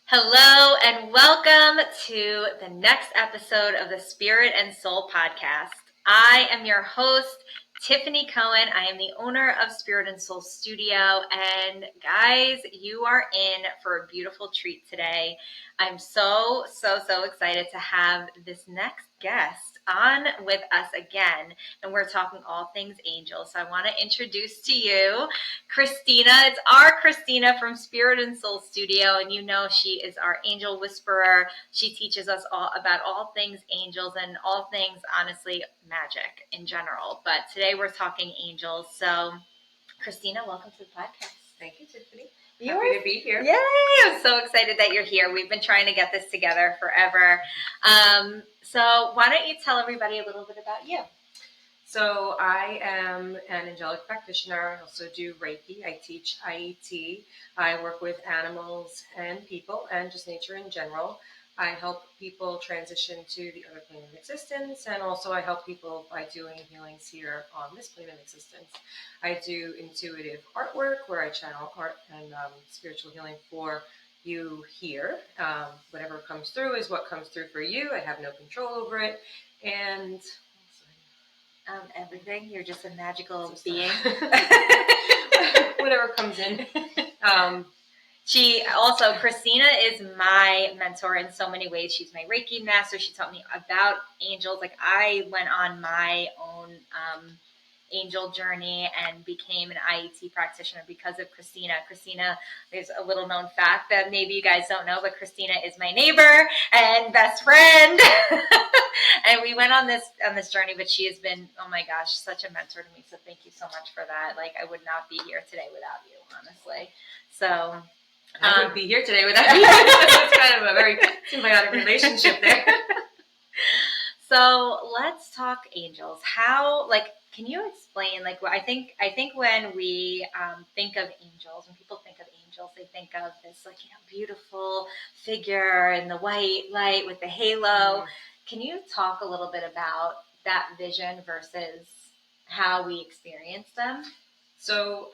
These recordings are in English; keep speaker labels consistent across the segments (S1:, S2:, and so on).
S1: Hello and welcome to the next episode of the Spirit and Soul podcast. I am your host, Tiffany Cohen. I am the owner of Spirit and Soul Studio. And guys, you are in for a beautiful treat today. I'm so excited to have this next guest on with us again. And we're talking all things angels. So I want to introduce to you Christina. It's our Christina from Spirit and Soul Studio, and you know she is our angel whisperer. She teaches us all about all things angels and all things, honestly, magic in general. But today we're talking angels. So, Christina, welcome to the podcast.
S2: Thank you, Tiffany. Happy to be here.
S1: Yay! I'm so excited that you're here. We've been trying to get this together forever. So why don't you tell everybody a little bit about you?
S2: So I am an angelic practitioner. I also do Reiki. I teach IET. I work with animals and people and just nature in general. I help people transition to the other plane of existence, and also I help people by doing healings here on this plane of existence. I do intuitive artwork where I channel art and spiritual healing for you here. Whatever comes through is what comes through for you. I have no control over it. And
S1: Everything. You're just a magical being.
S2: Whatever comes in.
S1: Christina is my mentor in so many ways. She's my Reiki master. She taught me about angels. Like I went on my own angel journey and became an IET practitioner because of Christina. Christina, there's a little known fact that maybe you guys don't know, but Christina is my neighbor and best friend. And we went on this journey, but she has been, oh my gosh, such a mentor to me. So thank you so much for that. Like I would not be here today without you, honestly. So
S2: I would be here today without you. It's kind of a very symbiotic relationship there.
S1: So let's talk angels. How, can you explain, I think when we think of angels, when people think of angels, they think of this, beautiful figure in the white light with the halo. Mm-hmm. Can you talk a little bit about that vision versus how we experience them?
S2: So,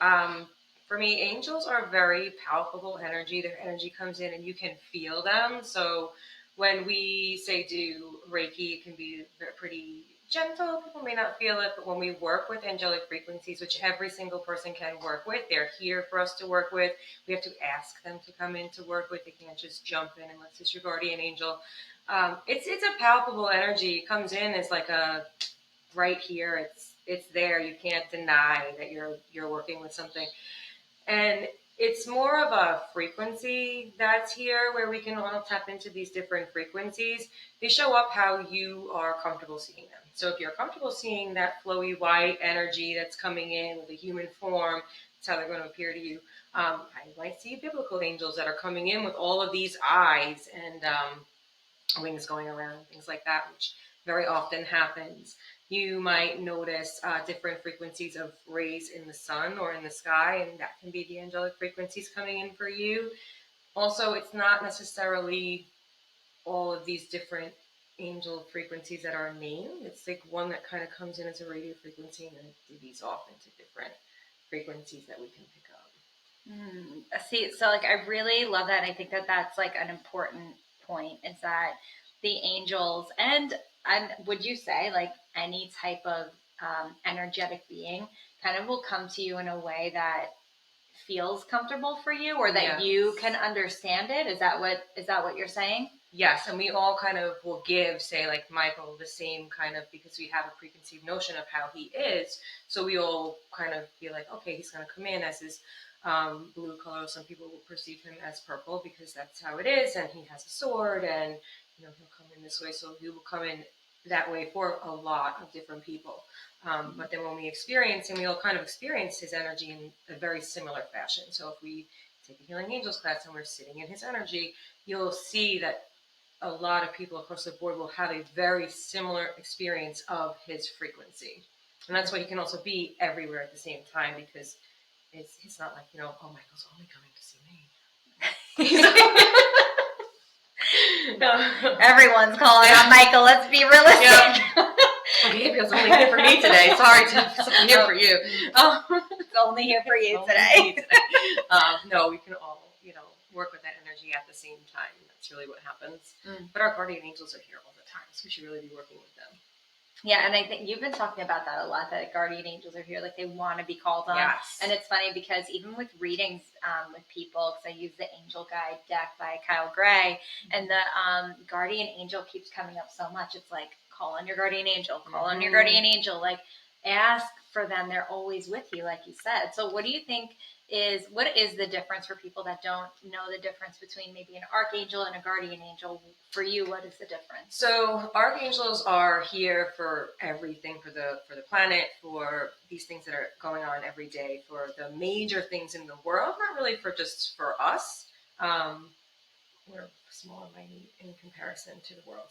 S2: for me, angels are very palpable energy. Their energy comes in and you can feel them. So when we say do Reiki, it can be pretty gentle. People may not feel it, but when we work with angelic frequencies, which every single person can work with, they're here for us to work with. We have to ask them to come in to work with. They can't just jump in and let's just your guardian angel. It's a palpable energy. It comes in as like a right here. It's there. You can't deny that you're working with something. And it's more of a frequency that's here where we can all tap into these different frequencies. They show up how you are comfortable seeing them. So if you're comfortable seeing that flowy white energy that's coming in with a human form, that's how they're going to appear to you. I might see biblical angels that are coming in with all of these eyes and wings going around, things like that, which very often happens. You might notice different frequencies of rays in the sun or in the sky, and that can be the angelic frequencies coming in for you. Also, it's not necessarily all of these different angel frequencies that are named. It's like one that kind of comes in as a radio frequency and then it divvies off into different frequencies that we can pick up.
S1: See, so I really love that. And I think that that's an important point is that the angels and would you say any type of energetic being kind of will come to you in a way that feels comfortable for you or that you can understand it? Is that what you're saying?
S2: Yes, and we all kind of will give, say, like Michael, the same kind of, because we have a preconceived notion of how he is, so we all kind of feel like, okay, he's going to come in as his blue color. Some people will perceive him as purple because that's how it is, and he has a sword, and he'll come in this way, so he will come in that way for a lot of different people. But then when we experience him, we all kind of experience his energy in a very similar fashion. So if we take a Healing Angels class and we're sitting in his energy, you'll see that a lot of people across the board will have a very similar experience of his frequency. And that's why he can also be everywhere at the same time, because it's not like, oh, Michael's only coming to see me.
S1: No. Everyone's calling on Michael. Let's be realistic.
S2: Yeah. Gabriel's only here for me today. Sorry, I'm here for you.
S1: It's only here for you today.
S2: No, we can all, work with that energy energy at the same time. That's really what happens. But our guardian angels are here all the time, so we should really be working with them.
S1: Yeah, and I think you've been talking about that a lot, that guardian angels are here, like they want to be called on.
S2: Yes.
S1: And it's funny because even with readings with people, because I use the Angel Guide deck by Kyle Gray, and the guardian angel keeps coming up so much. It's like, call on your guardian angel, call on your guardian angel, like ask for them. They're always with you, like you said. So what do you think what is the difference for people that don't know the difference between maybe an archangel and a guardian angel? For you, what is the difference?
S2: So archangels are here for everything, for the planet, for these things that are going on every day, for the major things in the world, not really just for us. We're small and minute in comparison to the world.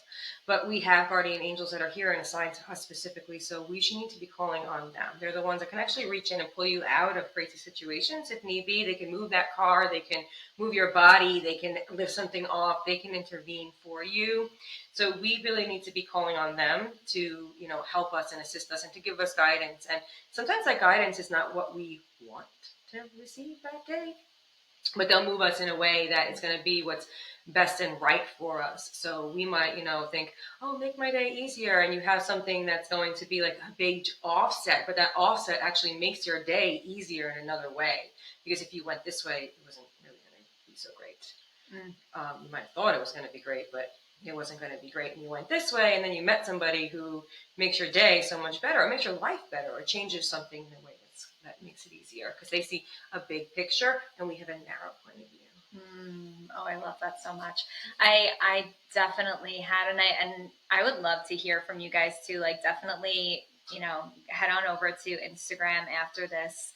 S2: But we have guardian angels that are here and assigned to us specifically, so we should need to be calling on them. They're the ones that can actually reach in and pull you out of crazy situations if need be. They can move that car, they can move your body, they can lift something off, they can intervene for you. So we really need to be calling on them to, help us and assist us and to give us guidance. And sometimes that guidance is not what we want to receive that day, but they'll move us in a way that it's going to be what's best and right for us. So we might, think, oh, make my day easier. And you have something that's going to be like a big offset, but that offset actually makes your day easier in another way. Because if you went this way, it wasn't really going to be so great. You might have thought it was going to be great, but it wasn't going to be great. And you went this way, and then you met somebody who makes your day so much better, or makes your life better, or changes something in a way that makes it easier, because they see a big picture and we have a narrow point of view.
S1: Oh, I love that so much. I definitely had, and I would love to hear from you guys too. Like, definitely, head on over to Instagram after this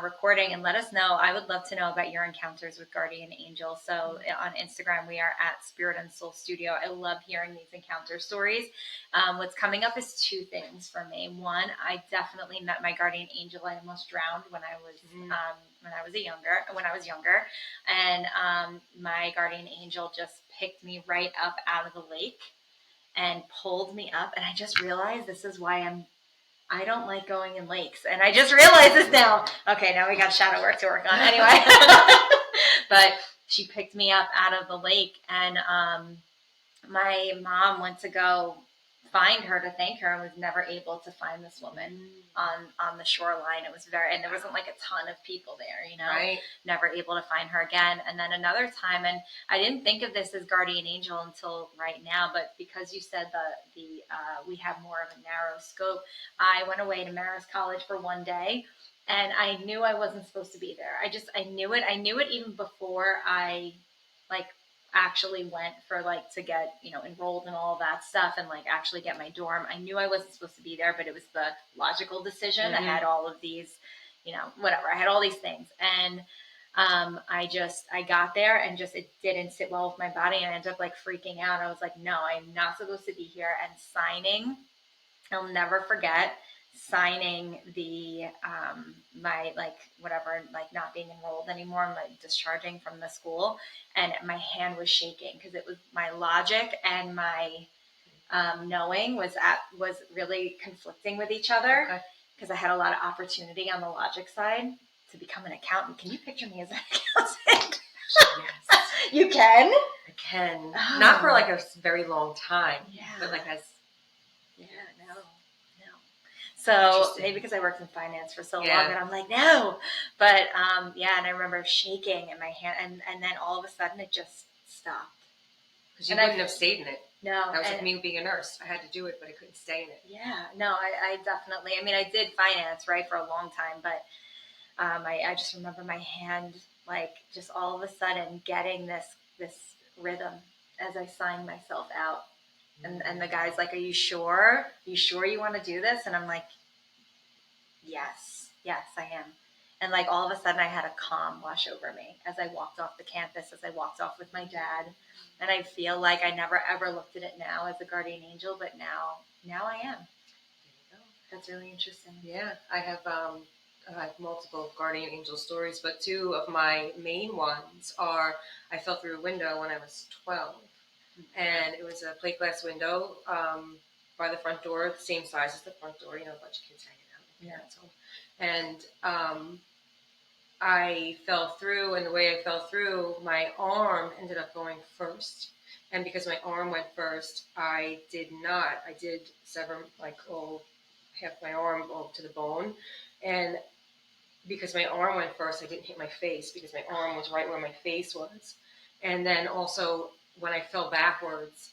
S1: recording and let us know. I would love to know about your encounters with guardian angels. So on Instagram, we are at Spirit and Soul Studio. I love hearing these encounter stories. What's coming up is two things for me. One, I definitely met my guardian angel. I almost drowned when I was younger, and my guardian angel just picked me right up out of the lake and pulled me up. And I just realized this is why I don't like going in lakes. And I just realized this now. Okay, now we got shadow work to work on anyway. But she picked me up out of the lake, and my mom went to go find her to thank her and was never able to find this woman on the shoreline. It was and there wasn't like a ton of people there,
S2: Right.
S1: Never able to find her again. And then another time, and I didn't think of this as guardian angel until right now, but because you said we have more of a narrow scope, I went away to Marist College for one day, and I knew I wasn't supposed to be there. I knew it. I knew it even before I actually went for to get enrolled and all that stuff and actually get my dorm. I knew I wasn't supposed to be there, but it was the logical decision. I had all of these, whatever. I had all these things, and I got there and it didn't sit well with my body, and I ended up freaking out. I was like, no, I'm not supposed to be here. And signing, I'll never forget signing the my not being enrolled anymore. I'm discharging from the school, and my hand was shaking because it was my logic and my knowing was really conflicting with each other, because I had a lot of opportunity on the logic side to become an accountant. Can you picture me as an accountant?
S2: Yes.
S1: You can?
S2: I can. Oh. Not for a very long time.
S1: Yeah.
S2: But
S1: no. So maybe because I worked in finance for so long that I'm no. But and I remember shaking in my hand, and then all of a sudden it just stopped.
S2: Because you wouldn't have stayed in it.
S1: No.
S2: That was like me being a nurse. I had to do it, but I couldn't stay in it.
S1: Yeah. No, I definitely, I did finance, right, for a long time, but I just remember my hand, just all of a sudden getting this rhythm as I signed myself out. And the guy's like, are you sure? You sure you want to do this? And I'm like, yes, I am. And all of a sudden I had a calm wash over me as I walked off the campus, as I walked off with my dad. And I feel like I never ever looked at it now as a guardian angel, but now I am. There you go. That's really interesting.
S2: Yeah, I have multiple guardian angel stories, but two of my main ones are I fell through a window when I was 12. And it was a plate glass window by the front door, the same size as the front door, a bunch of kids hanging out. Yeah. And I fell through, and the way I fell through, my arm ended up going first. And because my arm went first, I did not. I did sever half my arm to the bone. And because my arm went first, I didn't hit my face because my arm was right where my face was. And then also, when I fell backwards,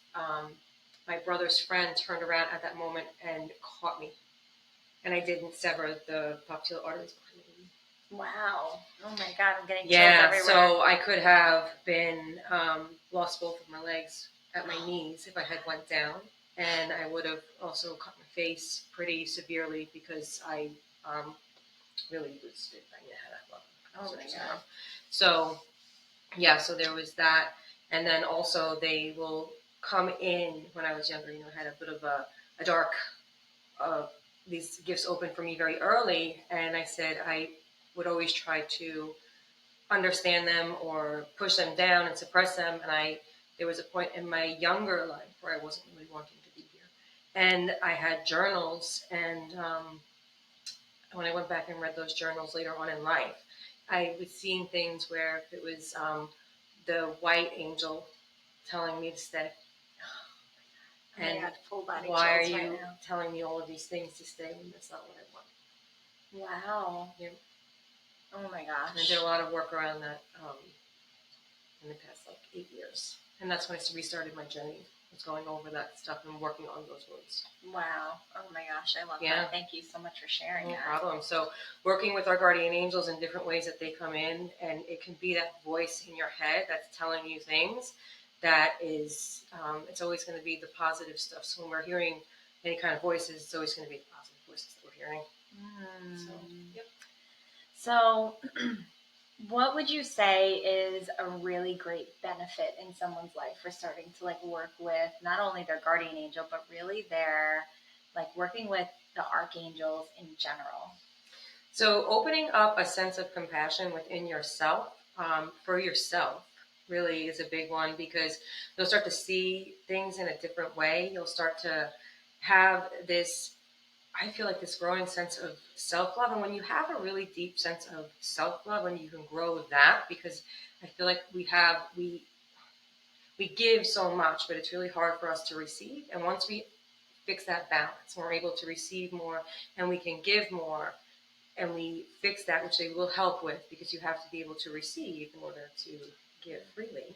S2: my brother's friend turned around at that moment and caught me. And I didn't sever the popliteal arteries behind my knee.
S1: Wow. Oh my God, I'm getting chills
S2: Yeah,
S1: everywhere.
S2: so I could have been lost both of my legs at my knees if I had went down, and I would have also cut my face pretty severely because I really was banging the head up.
S1: Oh my God.
S2: So yeah, so there was that, and then also they will come in when I was younger. I had a bit of a dark. These gifts opened for me very early, and I said I would always try to understand them or push them down and suppress them. And there was a point in my younger life where I wasn't really wanting to be here. And I had journals, and when I went back and read those journals later on in life, I was seeing things where if it was the white angel telling me to stay.
S1: And full body
S2: why are
S1: chills
S2: you
S1: right now.
S2: telling me all of these things to stay when that's not what I want?
S1: Wow.
S2: Yeah.
S1: Oh my gosh.
S2: And I did a lot of work around that in the past 8 years. And that's when I restarted my journey. I was going over that stuff and working on those wounds.
S1: Wow. Oh my gosh, I love that. Thank you so much for sharing
S2: No
S1: that.
S2: problem. So working with our guardian angels in different ways that they come in, and it can be that voice in your head that's telling you things that is, it's always going to be the positive stuff. So when we're hearing any kind of voices, it's always going to be the positive voices that we're hearing. So, yep.
S1: So what would you say is a really great benefit in someone's life for starting to work with not only their guardian angel, but really their working with the archangels in general?
S2: So opening up a sense of compassion within yourself, for yourself, really is a big one, because you'll start to see things in a different way. You'll start to have this, I feel like, this growing sense of self-love. And when you have a really deep sense of self-love, when you can grow that, because I feel like we give so much, but it's really hard for us to receive. And once we fix that balance, we're able to receive more and we can give more, and we fix that, which they will help with, because you have to be able to receive in order to give freely.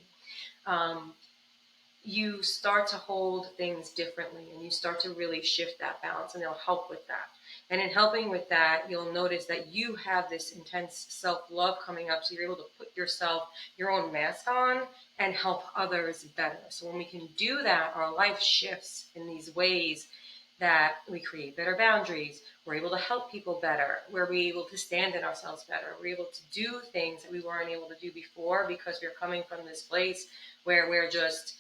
S2: You start to hold things differently, and you start to really shift that balance, and they'll help with that. And in helping with that, you'll notice that you have this intense self-love coming up, so you're able to put your own mask on, and help others better. So when we can do that, our life shifts in these ways that we create better boundaries. We're able to help people better. We're able to stand in ourselves better. We're able to do things that we weren't able to do before, because we're coming from this place where we're just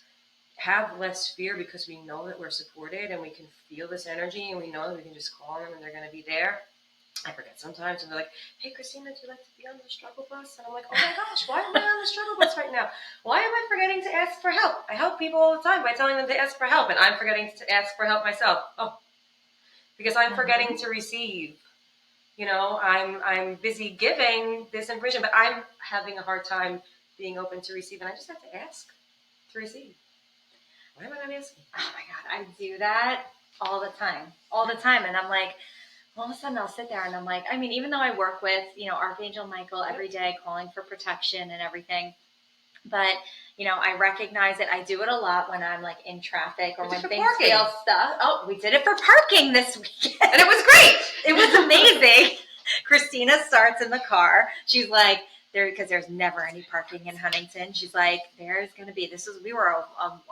S2: have less fear, because we know that we're supported and we can feel this energy, and we know that we can just call them and they're going to be there. I forget sometimes, and they're like, "Hey, Christina, do you like to be on the struggle bus?" And I'm like, "Oh my gosh, why am I on the struggle bus right now? Why am I forgetting to ask for help? I help people all the time by telling them to ask for help, and I'm forgetting to ask for help myself. Oh, because I'm forgetting to receive. I'm busy giving this information, but I'm having a hard time being open to receive, and I just have to ask to receive. Why am I not asking?"
S1: Oh my God, I do that all the time. And I'm like, all of a sudden I'll sit there and I'm like, even though I work with, Archangel Michael every day, calling for protection and everything, but, I recognize it. I do it a lot when I'm in traffic or when things feel stuck. Oh, we did it for parking this weekend.
S2: And it was great.
S1: It was amazing. Christina starts in the car. She's like, because there's never any parking in Huntington. She's like, we were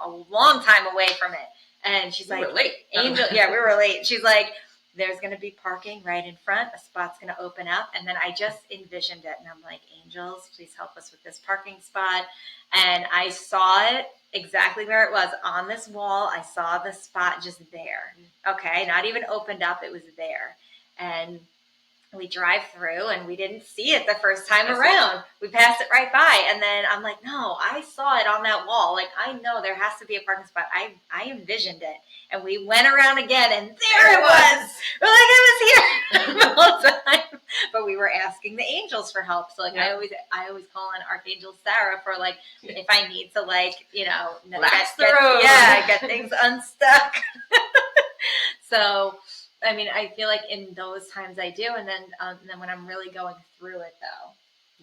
S1: a long time away from it. And she's
S2: we were late.
S1: Angel, yeah, we were late. She's like, there's going to be parking right in front. A spot's going to open up. And then I just envisioned it. And I'm like, angels, please help us with this parking spot. And I saw it exactly where it was on this wall. I saw the spot just there. Okay. Not even opened up. It was there. And we drive through and we didn't see it the first time around. We passed it right by. And then I'm like, no, I saw it on that wall. Like, I know there has to be a parking spot. I envisioned it. And we went around again and there it was. We're like, it was here the whole time. But we were asking the angels for help. So like, I always call on Archangel Sarah for like, if I need to like, get things unstuck. So, I mean, I feel like in those times I do, and then when I'm really going through it, though,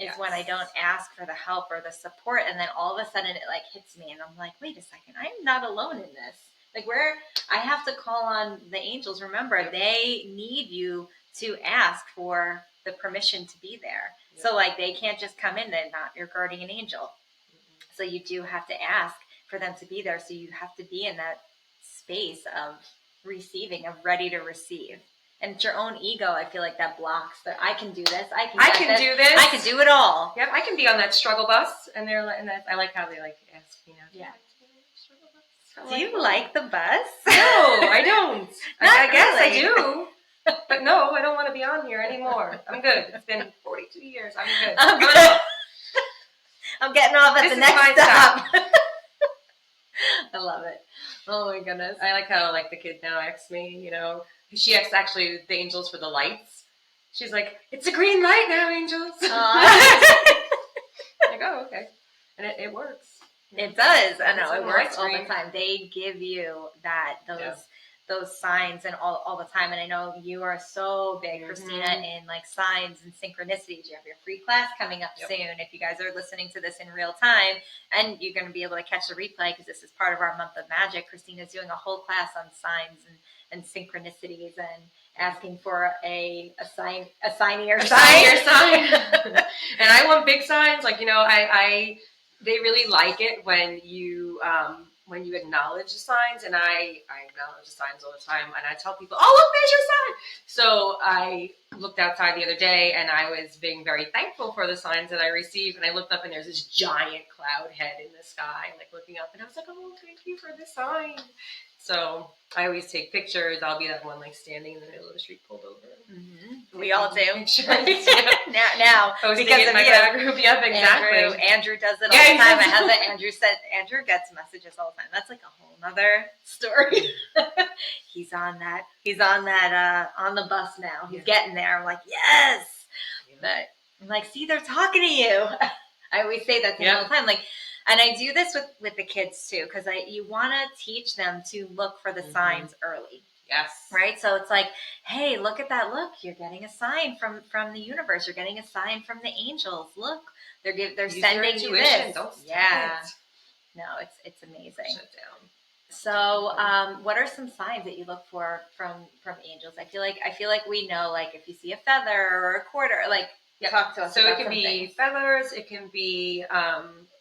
S1: is when I don't ask for the help or the support, and then all of a sudden it like hits me, and I'm like, wait a second, I'm not alone in this. Like, I have to call on the angels. Remember, they need you to ask for the permission to be there. Yep. So, like, they can't just come in. They're not your guardian angel. Mm-hmm. So you do have to ask for them to be there. So you have to be in that space of receiving, of ready to receive. And it's your own ego, I feel like, that blocks that I can do this. I can do this. I can do it all.
S2: Yep, I can be on that struggle bus, and they're like, and I like how they like ask me now.
S1: Yeah. Do you like the bus?
S2: No, I don't. I guess I do. But no, I don't want to be on here anymore. I'm good. It's been 42 years. I'm good.
S1: I'm getting off at the next stop. I love it. Oh my goodness.
S2: I like how like the kid now asks me, she asks actually the angels for the lights. She's like, it's a green light now, angels. I go, okay. And it works.
S1: It does. I know it works all the time. They give you those signs and all the time. And I know you are so big, Christina, in like signs and synchronicities. You have your free class coming up soon. If you guys are listening to this in real time, and you're going to be able to catch the replay because this is part of our month of magic. Christina's doing a whole class on signs and synchronicities and asking for a sign your sign.
S2: And I want big signs. Like, they really like it when you acknowledge the signs, and I acknowledge the signs all the time, and I tell people, oh, look, there's your sign. So I looked outside the other day, and I was being very thankful for the signs that I received, and I looked up, and there's this giant cloud head in the sky, like looking up, and I was like, oh, thank you for the sign. So I always take pictures. I'll be that one like standing in the middle of the street pulled over.
S1: Mm-hmm. We all do.
S2: Pictures.
S1: now
S2: because of my group. Yep, exactly.
S1: Andrew does it all the time. My husband Andrew gets messages all the time. That's like a whole nother story. He's on that on the bus now. He's getting there. I'm like, yes. Yeah. But I'm like, see, they're talking to you. I always say that to them all the time. Like, and I do this with the kids too, because you want to teach them to look for the signs early.
S2: Yes. Right?
S1: So it's like, hey, look at that. Look, you're getting a sign from the universe. You're getting a sign from the angels. Look, they're sending you this.
S2: Don't
S1: No, it's amazing.
S2: Shut down.
S1: So, what are some signs that you look for from angels? I feel like we know, like if you see a feather or a quarter, like talk to us.
S2: So it can be feathers. It can be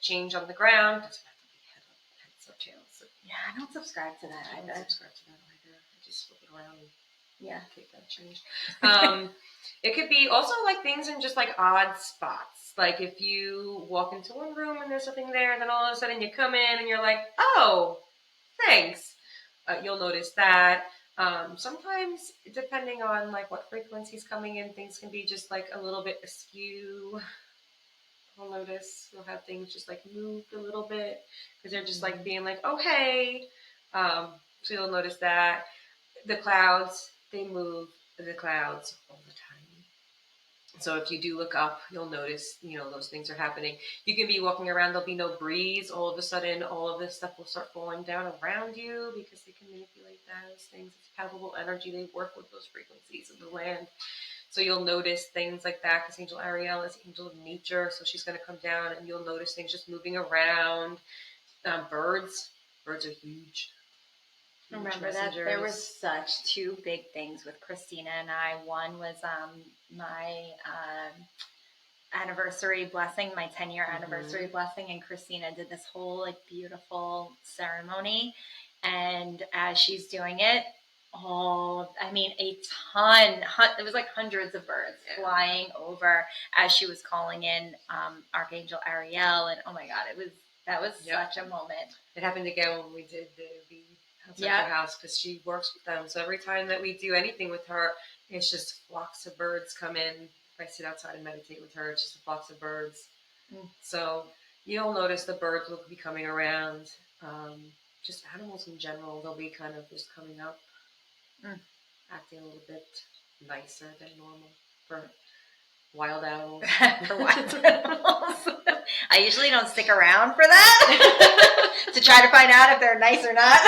S2: change on the ground. It doesn't have to be heads or tails. So.
S1: Yeah, I don't subscribe to that either.
S2: I don't subscribe to that either. I just flip it around and take that change. It could be also like things in just like odd spots. Like if you walk into one room and there's something there, and then all of a sudden you come in and you're like, oh, thanks. You'll notice that. Sometimes, depending on like what frequency's coming in, things can be just like a little bit askew. You'll notice you'll have things just like moved a little bit because they're just like being like, oh, hey. So you'll notice that. The clouds, they move the clouds all the time. So if you do look up, you'll notice, those things are happening. You can be walking around, there'll be no breeze. All of a sudden, all of this stuff will start falling down around you because they can manipulate those things. It's palpable energy. They work with those frequencies of the land. So you'll notice things like that because Angel Ariel is angel of nature. So she's going to come down and you'll notice things just moving around. Birds are huge.
S1: Remember that there was such two big things with Christina and I. One was my anniversary blessing, my 10-year anniversary blessing, and Christina did this whole like beautiful ceremony. And as she's doing it, a ton, it was like hundreds of birds flying over as she was calling in Archangel Ariel, and oh my God, that was such a moment.
S2: It happened again when we did the outside her house because she works with them. So every time that we do anything with her, It's just flocks of birds come in. If I sit outside and meditate with her, it's just flocks of birds. So you'll notice the birds will be coming around. Just animals in general, they'll be kind of just coming up, acting a little bit nicer than normal for wild animals.
S1: For wild animals. I usually don't stick around for that to try to find out if they're nice or not.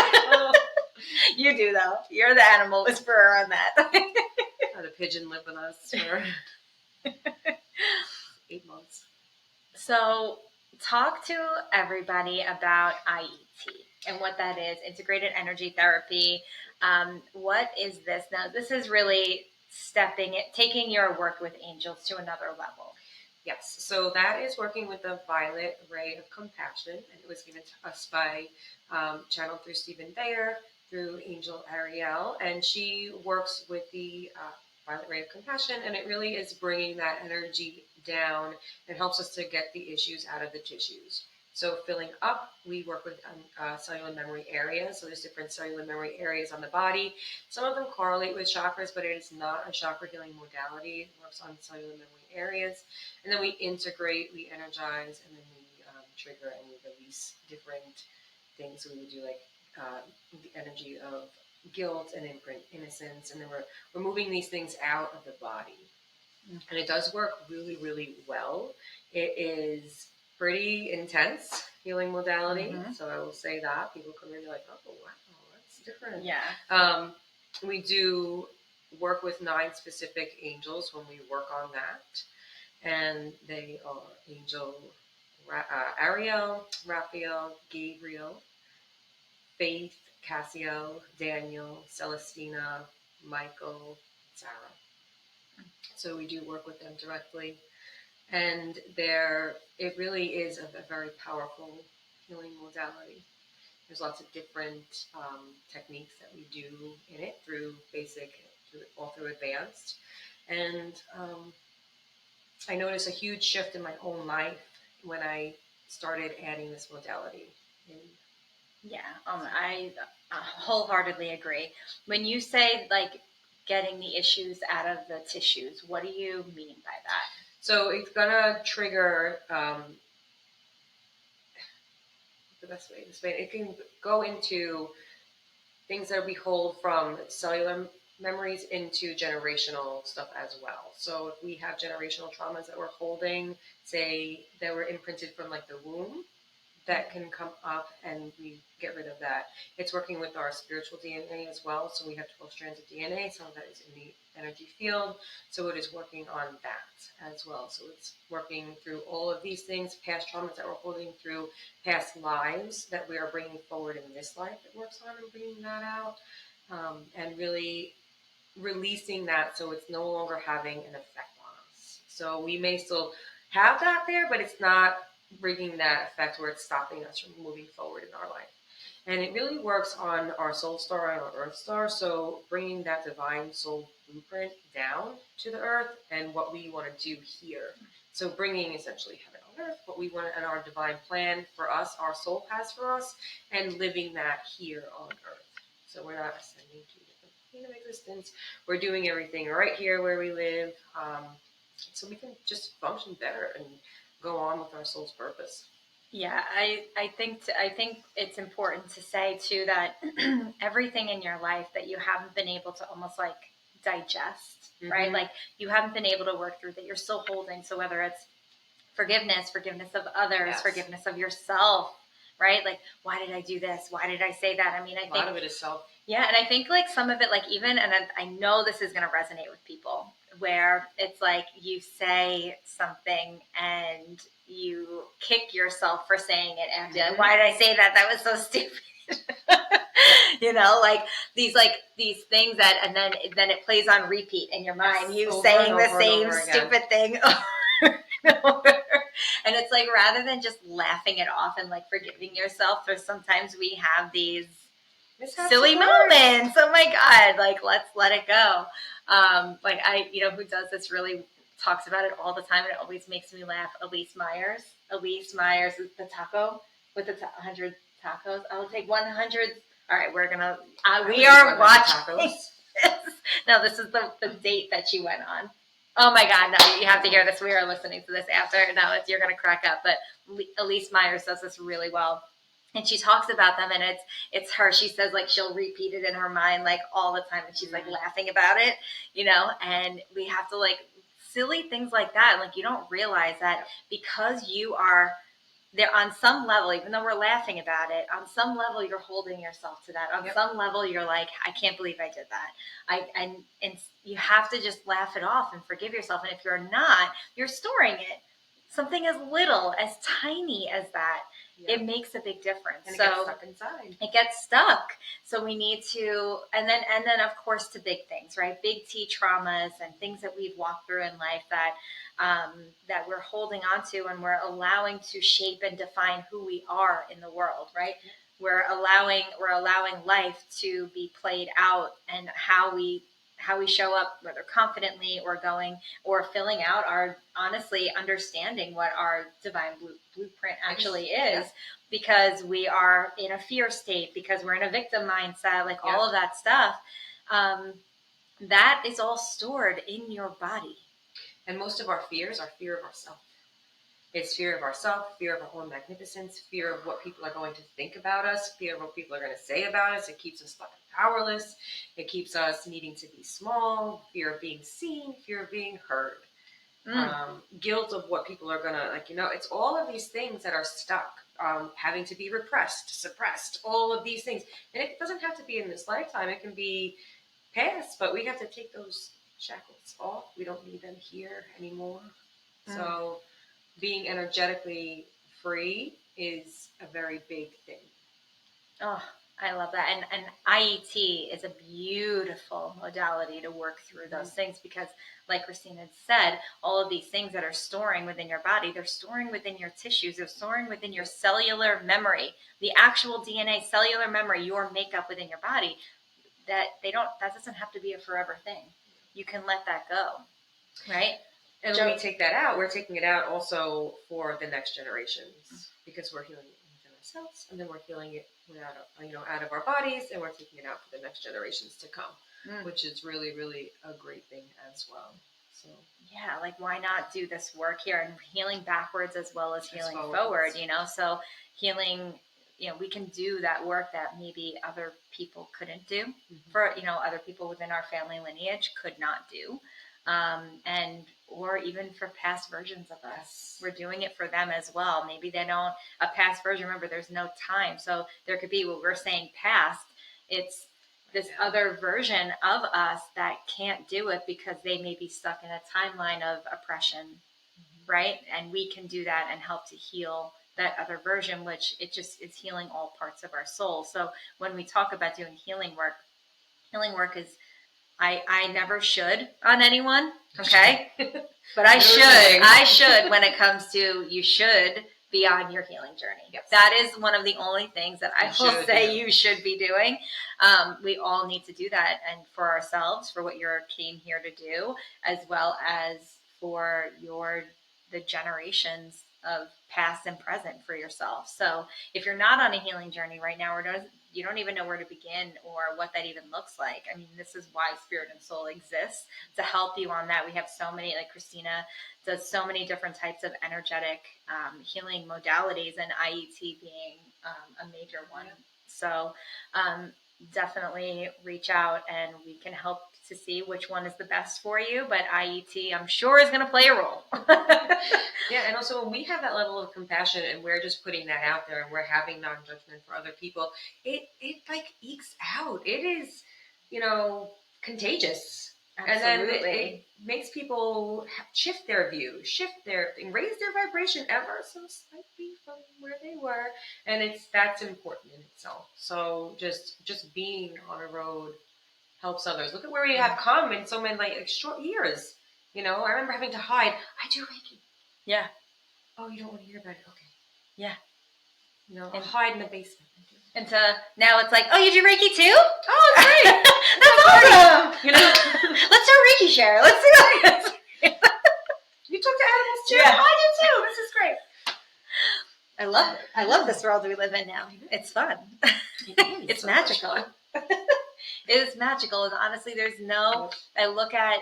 S1: You do, though. You're the animal whisperer on that.
S2: The pigeon lived with us for 8 months.
S1: So talk to everybody about IET and what that is, integrated energy therapy. What is this? Now, this is really taking your work with angels to another level.
S2: Yes, so that is working with the violet ray of compassion, and it was given to us by, channeled through Stephen Bayer, through Angel Ariel, and she works with the violet ray of compassion, and it really is bringing that energy down and helps us to get the issues out of the tissues. So filling up, we work with cellular memory areas. So there's different cellular memory areas on the body. Some of them correlate with chakras, but it is not a chakra healing modality. It works on cellular memory areas. And then we integrate, we energize, and then we trigger and we release different things. So we would do like the energy of guilt and imprint innocence. And then we're moving these things out of the body. And it does work really, really well. It is pretty intense healing modality. So I will say that. People come in and be like, oh, wow, that's different.
S1: Yeah.
S2: We do work with 9 specific angels when we work on that. And they are Angel Ariel, Raphael, Gabriel, Faith, Cassio, Daniel, Celestina, Michael, Sarah. So we do work with them directly. And it really is a very powerful healing modality. There's lots of different techniques that we do in it, through basic, all through advanced. And I noticed a huge shift in my own life when I started adding this modality in.
S1: Yeah, I wholeheartedly agree. When you say like getting the issues out of the tissues, what do you mean by that?
S2: So it's gonna trigger the best way to explain it. It can go into things that we hold from cellular memories into generational stuff as well. So if we have generational traumas that we're holding, say that were imprinted from like the womb, that can come up and we get rid of that. It's working with our spiritual DNA as well. So we have 12 strands of DNA. Some of that is in the energy field. So it is working on that as well. So it's working through all of these things, past traumas that we're holding through, past lives that we are bringing forward in this life. It works on and bringing that out, and really releasing that so it's no longer having an effect on us. So we may still have that there, but it's not bringing that effect where it's stopping us from moving forward in our life. And it really works on our soul star and our earth star. So bringing that divine soul blueprint down to the earth and what we want to do here. So bringing essentially heaven on earth, what we want and our divine plan for us, our soul has for us, and living that here on earth. So we're not ascending to a different plane of existence. We're doing everything right here where we live, so we can just function better and go on with our soul's purpose.
S1: Yeah, I think it's important to say too that everything in your life that you haven't been able to almost like digest, right? Like you haven't been able to work through, that you're still holding. So whether it's forgiveness of others, forgiveness of yourself, right? Like, why did I do this? Why did I say that? I mean, I think a
S2: lot of it is self.
S1: Yeah, and I think like some of it, like even, and I know this is going to resonate with people, where it's like you say something and you kick yourself for saying it after. Like, why did I say that? That was so stupid. Like these things that, and then it plays on repeat in your mind. You saying the same stupid thing over and over. And it's like, rather than just laughing it off and like forgiving yourself, for sometimes we have these silly moments. Oh my God, like let's let it go. Like who does this really talks about it all the time, and it always makes me laugh. Elise Myers is the taco with the 100 tacos. I'll take 100. All right, we are watching. No, this is the date that she went on. Oh my God, no, you have to hear this. We are listening to this after. No, you're going to crack up. But Elise Myers does this really well. And she talks about them, and it's her. She says, like, she'll repeat it in her mind, like, all the time. And she's, like, laughing about it, and we have to, like, silly things like that. Like, you don't realize that because you are there on some level, even though we're laughing about it, on some level you're holding yourself to that. On some level you're like, I can't believe I did that. And you have to just laugh it off and forgive yourself. And if you're not, you're storing it. Something as little, as tiny as that, it makes a big difference.
S2: And it gets stuck inside.
S1: It gets stuck. So we need to, and then of course to big things, right? Big T traumas and things that we've walked through in life that we're holding on to, and we're allowing to shape and define who we are in the world, right? We're allowing life to be played out, and how we show up, whether confidently or filling out our, honestly, understanding what our divine blueprint actually is, because we are in a fear state, because we're in a victim mindset, like all of that stuff. That is all stored in your body.
S2: And most of our fears are fear of ourselves. It's fear of ourselves, fear of our own magnificence, fear of what people are going to think about us, fear of what people are going to say about us. It keeps us stuck and powerless. It keeps us needing to be small, fear of being seen, fear of being heard, guilt of what people are going to, it's all of these things that are stuck, having to be repressed, suppressed, all of these things. And it doesn't have to be in this lifetime. It can be past, but we have to take those shackles off. We don't need them here anymore. So being energetically free is a very big thing.
S1: Oh, I love that. And IET is a beautiful modality to work through those things, because like Christina said, all of these things that are storing within your body, they're storing within your tissues, they're storing within your cellular memory, the actual DNA, cellular memory, your makeup within your body. That doesn't have to be a forever thing. You can let that go, right?
S2: And when we take that out, we're taking it out also for the next generations, because we're healing it within ourselves, and then we're healing it out of our bodies, and we're taking it out for the next generations to come, which is really, really a great thing as well. So
S1: yeah, like, why not do this work here, and healing backwards as well as healing forward, so healing, we can do that work that maybe other people couldn't do, for, other people within our family lineage could not do. Or even for past versions of us, we're doing it for them as well. Maybe they don't, a past version, remember, there's no time. So there could be, what we're saying past, it's this other version of us that can't do it because they may be stuck in a timeline of oppression, right? And we can do that and help to heal that other version, which it just is healing all parts of our soul. So when we talk about doing healing work is, I never should on anyone, okay? But I should when it comes to, you should be on your healing journey. Yes. That is one of the only things that I will say you should be doing. We all need to do that, and for ourselves, for what you came here to do, as well as for the generations of past and present for yourself. So if you're not on a healing journey right now, or you don't even know where to begin or what that even looks like, I mean, this is why Spirit and Soul exists, to help you on that. We have so many, like Christina does so many different types of energetic healing modalities, and IET being a major one. So definitely reach out, and we can help to see which one is the best for you. But IET, I'm sure, is going to play a role.
S2: Yeah, and also when we have that level of compassion, and we're just putting that out there, and we're having non-judgment for other people, it like ekes out. It is, contagious. Absolutely. And then it makes people shift their view, and raise their vibration ever so slightly from where they were, and that's important in itself. So just being on a road helps others. Look at where we have come in so many like short years. I remember having to hide. I do Reiki.
S1: Yeah.
S2: Oh, you don't want to hear about it? Okay.
S1: Yeah.
S2: I'll hide in the basement.
S1: And now it's like, oh, you do Reiki too?
S2: Oh, that's great.
S1: That's awesome. Let's do a Reiki share. Let's do that.
S2: You talk to animals too?
S1: Yeah.
S2: I do too. This is great.
S1: I love it. I love this world we live in now. It's fun. It's so magical. It was magical. And honestly, there's no, I look at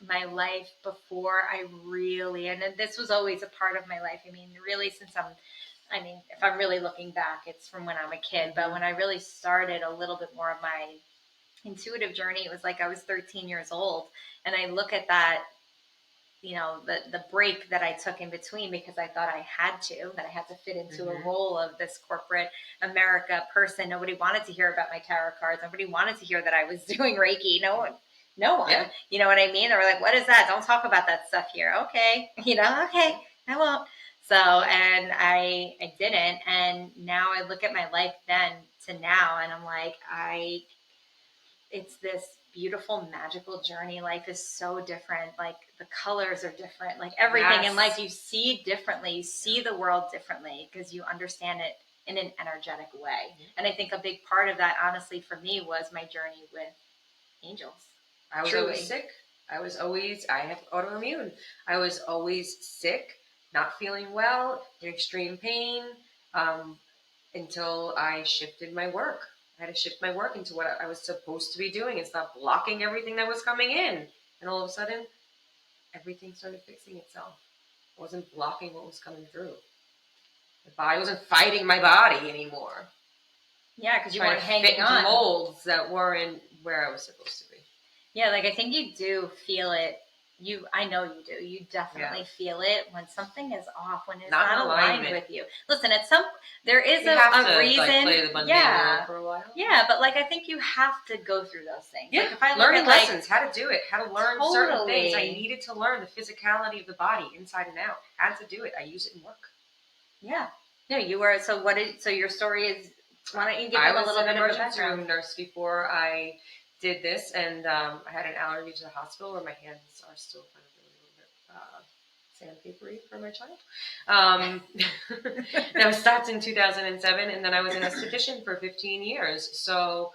S1: my life before I really, and this was always a part of my life. I mean, really, if I'm really looking back, it's from when I'm a kid. But when I really started a little bit more of my intuitive journey, it was like I was 13 years old. And I look at that, the break that I took in between because I thought that I had to fit into a role of this corporate America person. Nobody wanted to hear about my tarot cards. Nobody wanted to hear that I was doing Reiki. No one.
S2: Yeah.
S1: You know what I mean? They were like, what is that? Don't talk about that stuff here. Okay. Okay, I won't. So, and I didn't. And now I look at my life then to now and I'm like, it's this beautiful, magical journey. Life is so different. Like the colors are different. Like everything in life, you see differently. You see the world differently because you understand it in an energetic way. And I think a big part of that, honestly, for me was my journey with angels.
S2: I was always sick. I have autoimmune. I was always sick, not feeling well, in extreme pain, until I shifted my work. I had to shift my work into what I was supposed to be doing and stop blocking everything that was coming in. And all of a sudden, everything started fixing itself. I wasn't blocking what was coming through. My body wasn't fighting my body anymore.
S1: Yeah, because you weren't hanging on.
S2: Molds that weren't where I was supposed to be.
S1: Yeah, like I think you do feel it. I know you do. You definitely feel it when something is off, when it's not aligned with you. Listen, there is a reason.
S2: Like, play the mundane world for a while.
S1: Yeah, but like I think you have to go through those things.
S2: Yeah,
S1: like if I
S2: learning lessons, how to do it, how to learn certain things. I needed to learn the physicality of the body inside and out. Had to do it. I use it in work.
S1: Yeah. No, you were. So your story is. Why don't you give them a little bit of a background? I was an emergency room
S2: nurse before I did this, and I had an allergy to the hospital where my hands are still kind of a little bit sandpapery for my child. That was stopped in 2007, and then I was an esthetician for 15 years. So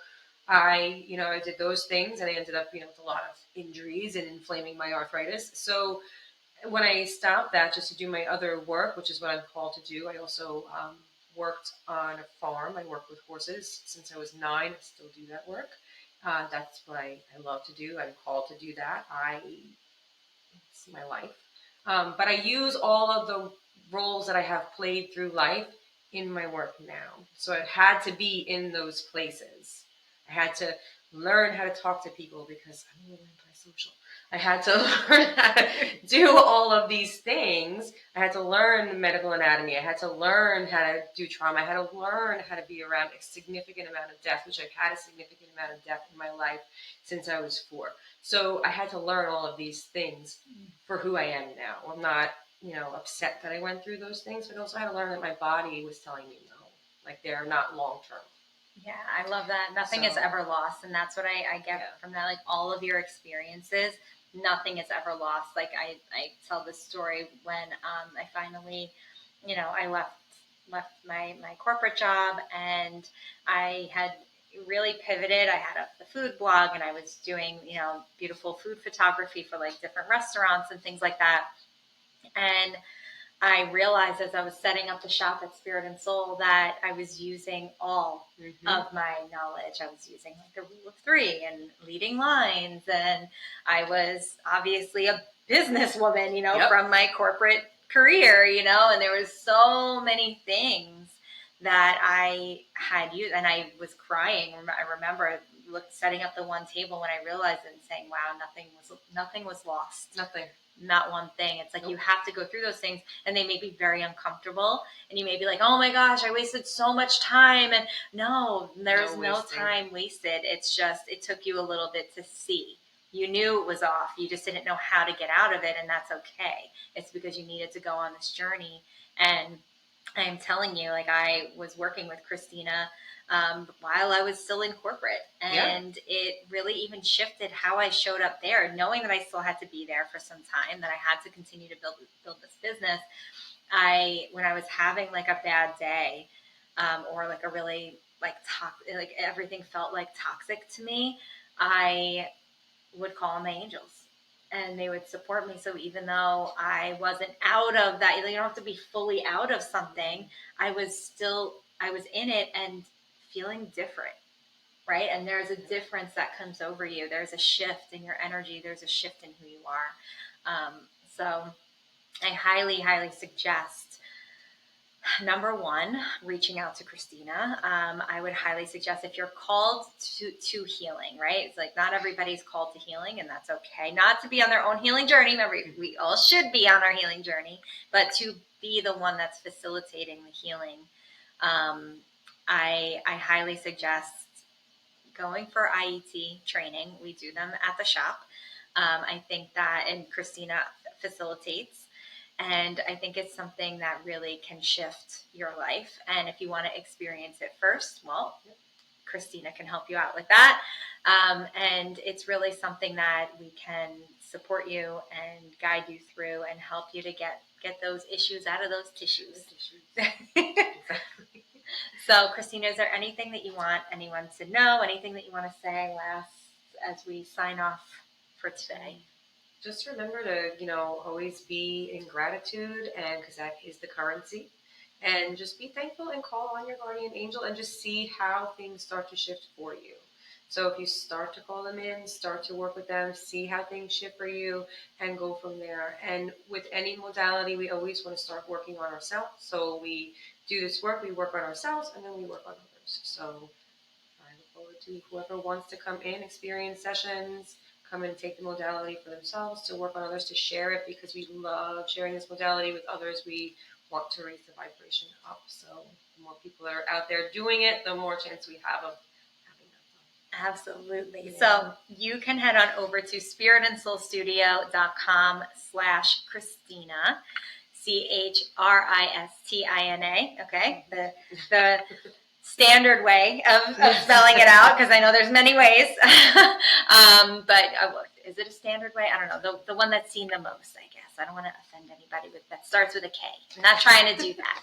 S2: I did those things, and I ended up, with a lot of injuries and inflaming my arthritis. So when I stopped that just to do my other work, which is what I'm called to do, I also worked on a farm. I worked with horses since I was 9. I still do that work. That's what I love to do. I'm called to do that. It's my life. But I use all of the roles that I have played through life in my work now. So it had to be in those places. I had to learn how to talk to people because I'm a little antisocial. I had to learn how to do all of these things. I had to learn medical anatomy. I had to learn how to do trauma. I had to learn how to be around a significant amount of death, which I've had a significant amount of death in my life since I was 4. So I had to learn all of these things for who I am now. I'm not, upset that I went through those things, but also I had to learn that my body was telling me no. Like they're not long-term.
S1: Yeah, I love that. Nothing is ever lost. And that's what I get from that. Like all of your experiences, nothing is ever lost. Like I tell this story when I finally, I left my corporate job and I had really pivoted. I had the food blog and I was doing, beautiful food photography for like different restaurants and things like that. And I realized as I was setting up the shop at Spirit and Soul that I was using all of my knowledge. I was using like the rule of 3 and leading lines. And I was obviously a businesswoman, from my corporate career, and there was so many things that I had used and I was crying. I remember setting up the one table when I realized it and saying, wow, nothing was lost.
S2: Nothing.
S1: Not one thing. It's like you have to go through those things and they may be very uncomfortable and you may be like, oh my gosh, I wasted so much time. And no, there's no time wasted. It's just, it took you a little bit to see. You knew it was off. You just didn't know how to get out of it. And that's okay. It's because you needed to go on this journey. And I'm telling you, like I was working with Christina while I was still in corporate. And it really even shifted how I showed up there, knowing that I still had to be there for some time, that I had to continue to build this business. When I was having like a bad day or like a really like everything felt like toxic to me, I would call on my angels. And they would support me. So even though I wasn't out of that, you don't have to be fully out of something. I was in it and feeling different, right? And there's a difference that comes over you. There's a shift in your energy. There's a shift in who you are. So I highly, highly suggest, number one, reaching out to Christina. I would highly suggest, if you're called to healing, right? It's like not everybody's called to healing, and that's okay. Not to be on their own healing journey. Remember, we all should be on our healing journey, but to be the one that's facilitating the healing. I highly suggest going for IET training. We do them at the shop. I think that, and Christina facilitates. And I think it's something that really can shift your life. And if you want to experience it first, well, Christina can help you out with that. And it's really something that we can support you and guide you through and help you to get those issues out of those tissues.
S2: Exactly.
S1: So, Christina, is there anything that you want anyone to know? Anything that you want to say last as we sign off for today?
S2: Just remember to, always be in gratitude, and because that is the currency. And just be thankful and call on your guardian angel and just see how things start to shift for you. So if you start to call them in, start to work with them, see how things shift for you, and go from there. And with any modality, we always want to start working on ourselves. So we do this work, we work on ourselves, and then we work on others. So I look forward to whoever wants to come in, experience sessions, come and take the modality for themselves, to work on others, to share it, because we love sharing this modality with others. We want to raise the vibration up. So the more people that are out there doing it, the more chance we have of having that done.
S1: Absolutely.
S2: Yeah.
S1: So you can head on over to spiritandsoulstudio.com/Christina, Christina. Okay. The standard way of spelling it out, because I know there's many ways. But is it a standard way? I don't know. The one that's seen the most, I guess. I don't want to offend anybody that starts with a K. I'm not trying to do that.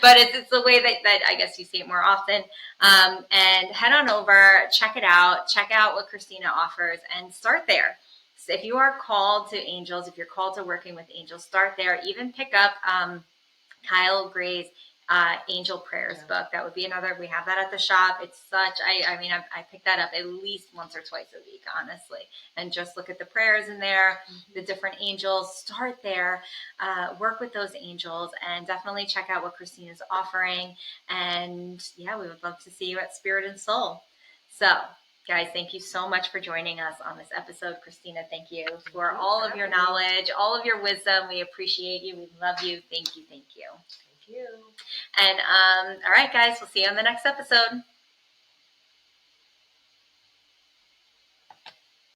S1: But it's the way that I guess you see it more often. And head on over, check it out. Check out what Christina offers and start there. So if you are called to angels, if you're called to working with angels, start there. Even pick up Kyle Gray's Angel Prayers book. That would be another. We have that at the shop. It's such, I pick that up at least once or twice a week, honestly, and just look at the prayers in there, the different angels. Start there, work with those angels, and definitely check out what Christina's offering. And yeah, we would love to see you at Spirit and Soul. So, guys, thank you so much for joining us on this episode. Christina, thank you for all of your knowledge, all of your wisdom. We appreciate you. We love you. Thank you. Thank you.
S2: Thank you.
S1: And all right, guys, we'll see you on the next episode.